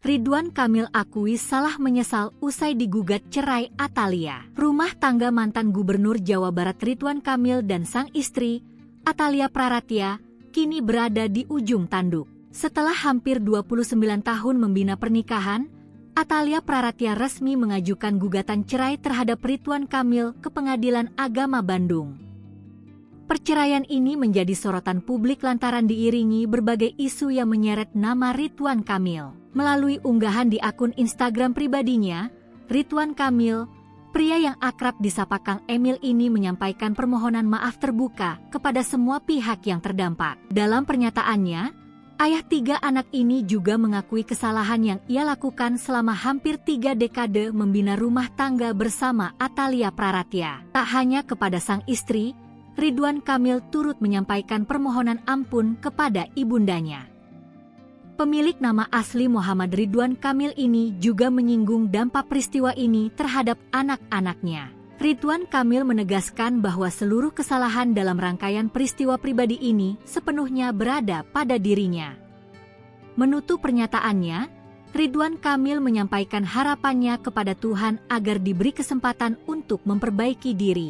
Ridwan Kamil akui salah menyesal usai digugat cerai Atalia. Rumah tangga mantan Gubernur Jawa Barat Ridwan Kamil dan sang istri, Atalia Praratya, kini berada di ujung tanduk. Setelah hampir 29 tahun membina pernikahan, Atalia Praratya resmi mengajukan gugatan cerai terhadap Ridwan Kamil ke Pengadilan Agama Bandung. Perceraian ini menjadi sorotan publik lantaran diiringi berbagai isu yang menyeret nama Ridwan Kamil. Melalui unggahan di akun Instagram pribadinya, Ridwan Kamil, pria yang akrab disapa Kang Emil ini menyampaikan permohonan maaf terbuka kepada semua pihak yang terdampak. Dalam pernyataannya, ayah 3 anak ini juga mengakui kesalahan yang ia lakukan selama hampir 3 dekade membina rumah tangga bersama Atalia Praratya. Tak hanya kepada sang istri, Ridwan Kamil turut menyampaikan permohonan ampun kepada ibundanya. Pemilik nama asli Muhammad Ridwan Kamil ini juga menyinggung dampak peristiwa ini terhadap anak-anaknya. Ridwan Kamil menegaskan bahwa seluruh kesalahan dalam rangkaian peristiwa pribadi ini sepenuhnya berada pada dirinya. Menutup pernyataannya, Ridwan Kamil menyampaikan harapannya kepada Tuhan agar diberi kesempatan untuk memperbaiki diri.